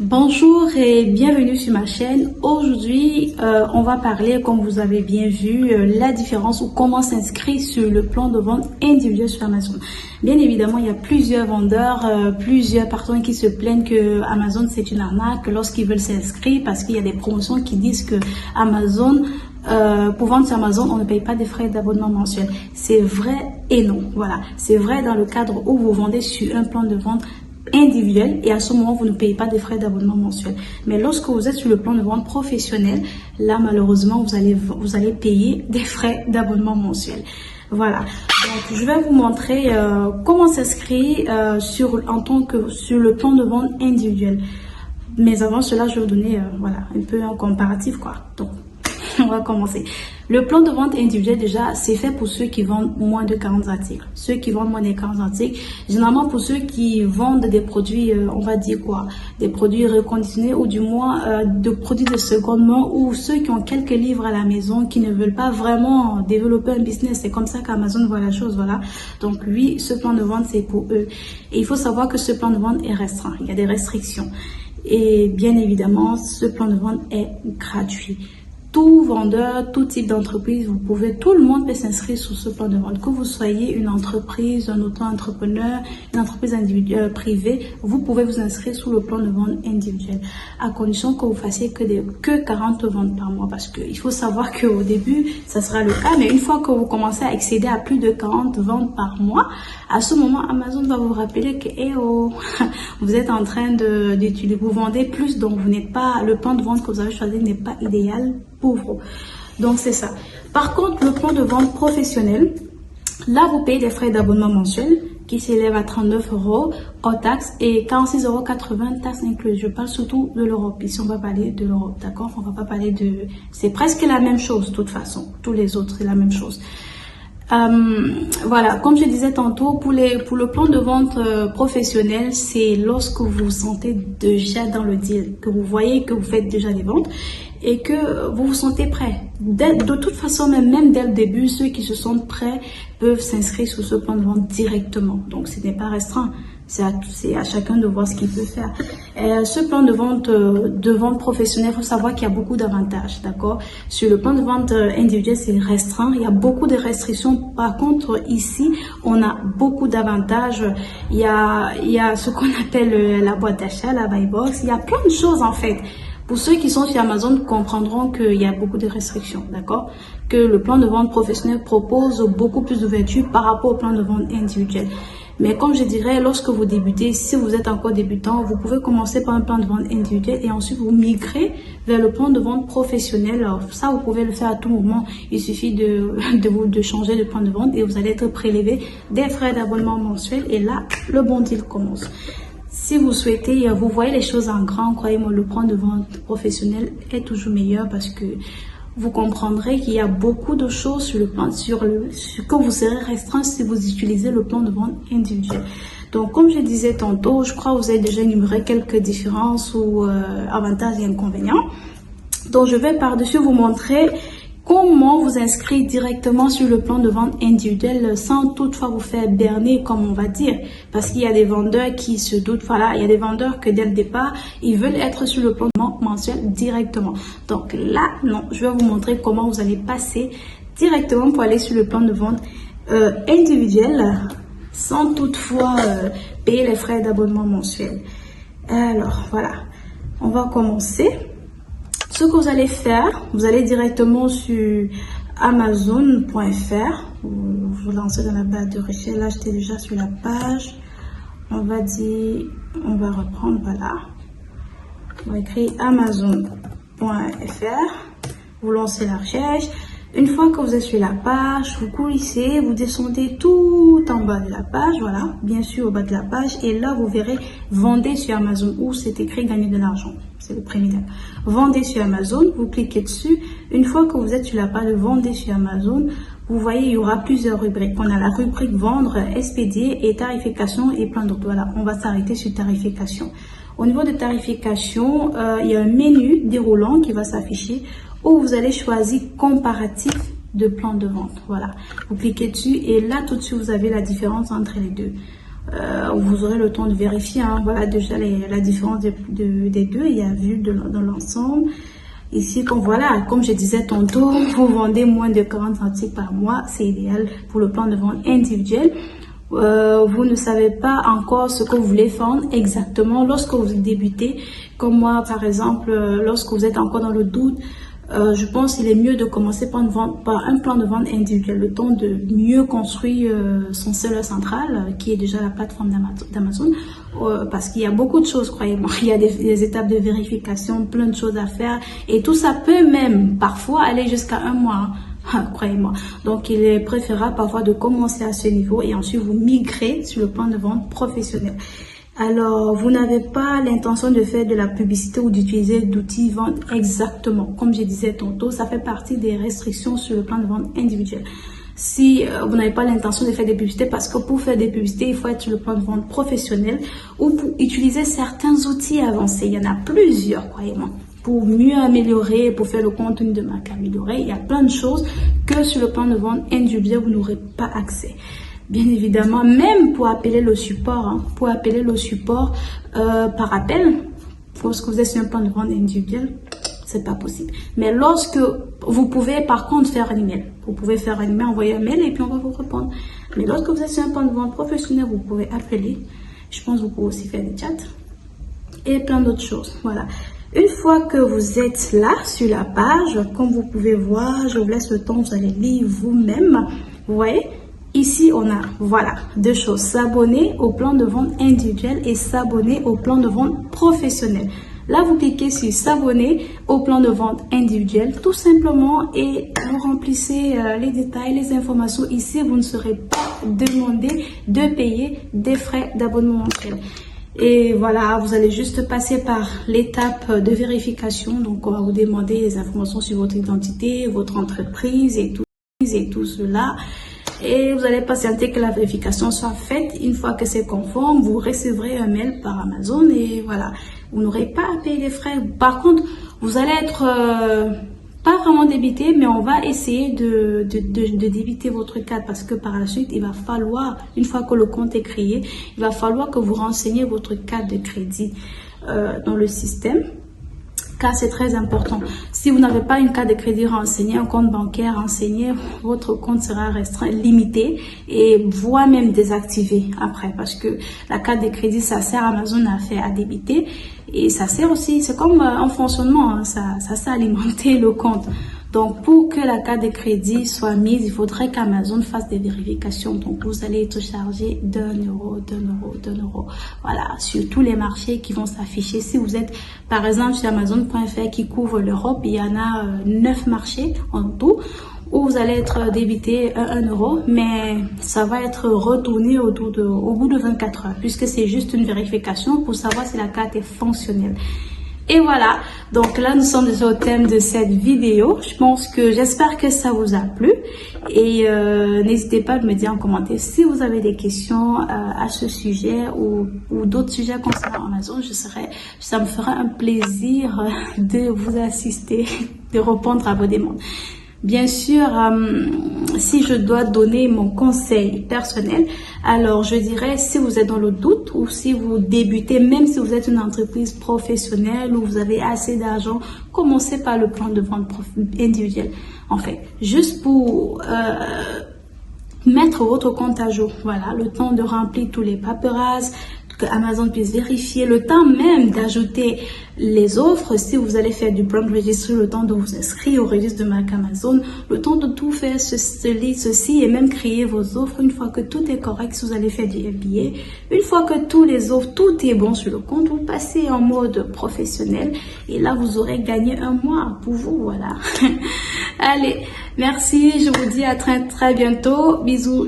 Bonjour et bienvenue sur ma chaîne. Aujourd'hui, on va parler, comme vous avez bien vu, la différence ou comment s'inscrire sur le plan de vente individuel sur Amazon. Bien évidemment, il y a plusieurs vendeurs, plusieurs personnes qui se plaignent que Amazon c'est une arnaque lorsqu'ils veulent s'inscrire parce qu'il y a des promotions qui disent que Amazon, pour vendre sur Amazon, on ne paye pas des frais d'abonnement mensuel. C'est vrai et non. Voilà, c'est vrai dans le cadre où vous vendez sur un plan de vente individuel et à ce moment vous ne payez pas des frais d'abonnement mensuel, mais lorsque vous êtes sur le plan de vente professionnel, là malheureusement vous allez payer des frais d'abonnement mensuel. Voilà, donc je vais vous montrer comment s'inscrire sur le plan de vente individuel, mais avant cela je vais vous donner voilà un peu un comparatif quoi. Donc on va commencer. Le plan de vente individuel, déjà, c'est fait pour ceux qui vendent moins de 40 articles. Ceux qui vendent moins de 40 articles, généralement pour ceux qui vendent des produits, on va dire quoi, des produits reconditionnés ou du moins de produits de seconde main, ou ceux qui ont quelques livres à la maison, qui ne veulent pas vraiment développer un business. C'est comme ça qu'Amazon voit la chose, voilà. Donc oui, ce plan de vente, c'est pour eux. Et il faut savoir que ce plan de vente est restreint. Il y a des restrictions. Et bien évidemment, ce plan de vente est gratuit. Tout vendeur, tout type d'entreprise, tout le monde peut s'inscrire sur ce plan de vente. Que vous soyez une entreprise, un auto-entrepreneur, une entreprise individuelle, privée, vous pouvez vous inscrire sur le plan de vente individuel, à condition que vous fassiez que 40 ventes par mois. Parce qu'il faut savoir qu'au début, ça sera le cas, mais une fois que vous commencez à excéder à plus de 40 ventes par mois, à ce moment, Amazon va vous rappeler que, vous êtes en train d'étudier, vous vendez plus, donc vous n'êtes pas, le plan de vente que vous avez choisi n'est pas idéal pour vous. Donc c'est ça. Par contre, le plan de vente professionnel, là vous payez des frais d'abonnement mensuel qui s'élèvent à 39 € hors taxes et 46,80 € taxes incluses. Je parle surtout de l'Europe. Ici on va parler de l'Europe, d'accord? On va pas parler de... C'est presque la même chose de toute façon. Tous les autres c'est la même chose. Voilà, comme je disais tantôt, pour le plan de vente professionnel, c'est lorsque vous vous sentez déjà dans le deal, que vous voyez que vous faites déjà des ventes et que vous vous sentez prêt. De toute façon, même dès le début, ceux qui se sentent prêts peuvent s'inscrire sur ce plan de vente directement. Donc, ce n'est pas restreint. C'est à chacun de voir ce qu'il peut faire. Ce plan de vente professionnel, il faut savoir qu'il y a beaucoup d'avantages, d'accord? Sur le plan de vente individuel, c'est restreint. Il y a beaucoup de restrictions. Par contre, ici, on a beaucoup d'avantages. Il y a ce qu'on appelle la boîte d'achat, la buy box. Il y a plein de choses, en fait. Pour ceux qui sont sur Amazon, comprendront qu'il y a beaucoup de restrictions, d'accord? Que le plan de vente professionnel propose beaucoup plus d'ouverture par rapport au plan de vente individuel. Mais comme je dirais, lorsque vous débutez, si vous êtes encore débutant, vous pouvez commencer par un plan de vente individuel et ensuite vous migrez vers le plan de vente professionnel. Alors, ça, vous pouvez le faire à tout moment. Il suffit de changer de plan de vente et vous allez être prélevé des frais d'abonnement mensuel et là, le bon deal commence. Si vous souhaitez, vous voyez les choses en grand, croyez-moi, le plan de vente professionnel est toujours meilleur parce que vous comprendrez qu'il y a beaucoup de choses sur le plan, que vous serez restreint si vous utilisez le plan de vente individuel. Donc, comme je disais tantôt, je crois que vous avez déjà énuméré quelques différences ou avantages et inconvénients. Donc, je vais par-dessus vous montrer comment vous inscrire directement sur le plan de vente individuel sans toutefois vous faire berner, comme on va dire. Parce qu'il y a des vendeurs qui se doutent, voilà, il y a des vendeurs que dès le départ, ils veulent être sur le plan de vente mensuel directement. Donc là, non, je vais vous montrer comment vous allez passer directement pour aller sur le plan de vente individuel sans toutefois payer les frais d'abonnement mensuel. Alors, voilà, on va commencer. Ce que vous allez faire, vous allez directement sur amazon.fr, vous lancez dans la barre de recherche. Là, j'étais déjà sur la page. On va reprendre, voilà. On va écrire amazon.fr, vous lancez la recherche. Une fois que vous êtes sur la page, vous coulissez, vous descendez tout en bas de la page, voilà, bien sûr au bas de la page, et là vous verrez vendez sur Amazon où c'est écrit gagner de l'argent, c'est le premier lien. Vendez sur Amazon, vous cliquez dessus. Une fois que vous êtes sur la page de vendez sur Amazon, vous voyez il y aura plusieurs rubriques. On a la rubrique vendre, expédier et tarification et plein d'autres. Voilà, on va s'arrêter sur tarification. Au niveau de tarification, il y a un menu déroulant qui va s'afficher où vous allez choisir comparatif de plan de vente. Voilà, vous cliquez dessus et là tout de suite vous avez la différence entre les deux. vous aurez le temps de vérifier. Hein. Voilà déjà la différence des deux. Il y a vu dans l'ensemble. Ici, comme je disais tantôt, vous vendez moins de 40 articles par mois, c'est idéal pour le plan de vente individuel. Vous ne savez pas encore ce que vous voulez vendre exactement lorsque vous débutez. Comme moi, par exemple, lorsque vous êtes encore dans le doute, je pense qu'il est mieux de commencer par un plan de vente individuel, le temps de mieux construire son seller central, qui est déjà la plateforme d'Amazon, parce qu'il y a beaucoup de choses, croyez-moi. Il y a des étapes de vérification, plein de choses à faire, et tout ça peut même parfois aller jusqu'à 1 mois. Croyez-moi. Donc, il est préférable parfois de commencer à ce niveau et ensuite vous migrer sur le plan de vente professionnel. Alors, vous n'avez pas l'intention de faire de la publicité ou d'utiliser d'outils vente exactement. Comme je disais tantôt, ça fait partie des restrictions sur le plan de vente individuel. Si vous n'avez pas l'intention de faire des publicités, parce que pour faire des publicités, il faut être sur le plan de vente professionnel ou pour utiliser certains outils avancés. Il y en a plusieurs, croyez-moi. Pour mieux améliorer, pour faire le contenu de marque amélioré, il y a plein de choses que sur le plan de vente individuel, vous n'aurez pas accès. Bien évidemment, même pour appeler le support, par appel, lorsque vous êtes sur un plan de vente individuel, c'est pas possible. Mais lorsque vous pouvez par contre faire un email, envoyer un mail et puis on va vous répondre. Mais lorsque vous êtes sur un plan de vente professionnel, vous pouvez appeler. Je pense que vous pouvez aussi faire des chats et plein d'autres choses. Voilà. Une fois que vous êtes là sur la page, comme vous pouvez voir, je vous laisse le temps, vous allez lire vous-même. Vous voyez, ici on a, voilà, 2 choses. S'abonner au plan de vente individuel et s'abonner au plan de vente professionnel. Là, vous cliquez sur s'abonner au plan de vente individuel, tout simplement, et vous remplissez les détails, les informations. Ici, vous ne serez pas demandé de payer des frais d'abonnement mensuel. Et voilà, vous allez juste passer par l'étape de vérification. Donc, on va vous demander des informations sur votre identité, votre entreprise et tout cela. Et vous allez patienter que la vérification soit faite. Une fois que c'est conforme, vous recevrez un mail par Amazon et voilà. Vous n'aurez pas à payer des frais. Par contre, vous allez être pas vraiment débité, mais on va essayer de débiter votre carte parce que par la suite, il va falloir, une fois que le compte est créé, il va falloir que vous renseigniez votre carte de crédit dans le système. Car c'est très important. Si vous n'avez pas une carte de crédit renseignée, un compte bancaire renseigné, votre compte sera restreint, limité et voire même désactivé après. Parce que la carte de crédit, ça sert Amazon à débiter et ça sert aussi, c'est comme un fonctionnement, hein, ça sert à alimenter le compte. Donc, pour que la carte de crédit soit mise, il faudrait qu'Amazon fasse des vérifications. Donc, vous allez être chargé d'1 euro. Voilà, sur tous les marchés qui vont s'afficher. Si vous êtes, par exemple, sur Amazon.fr qui couvre l'Europe, il y en a 9 marchés en tout où vous allez être débité 1 euro, mais ça va être retourné au bout de 24 heures, puisque c'est juste une vérification pour savoir si la carte est fonctionnelle. Et voilà, donc là nous sommes déjà au thème de cette vidéo. J'espère que ça vous a plu et n'hésitez pas à me dire en commentaire si vous avez des questions à ce sujet ou d'autres sujets concernant Amazon. Ça me fera un plaisir de vous assister, de répondre à vos demandes. Bien sûr, si je dois donner mon conseil personnel, alors je dirais si vous êtes dans le doute ou si vous débutez, même si vous êtes une entreprise professionnelle ou vous avez assez d'argent, commencez par le plan de vente individuel. En fait, juste pour mettre votre compte à jour, voilà, le temps de remplir tous les paperasses, que Amazon puisse vérifier, le temps même d'ajouter les offres, si vous allez faire du brand register, le temps de vous inscrire au registre de marque Amazon, le temps de tout faire, ceci et même créer vos offres. Une fois que tout est correct, si vous allez faire du FBA, une fois que tous les offres, tout est bon sur le compte, vous passez en mode professionnel et là vous aurez gagné 1 mois pour vous, voilà. Allez, merci, je vous dis à très bientôt, bisous.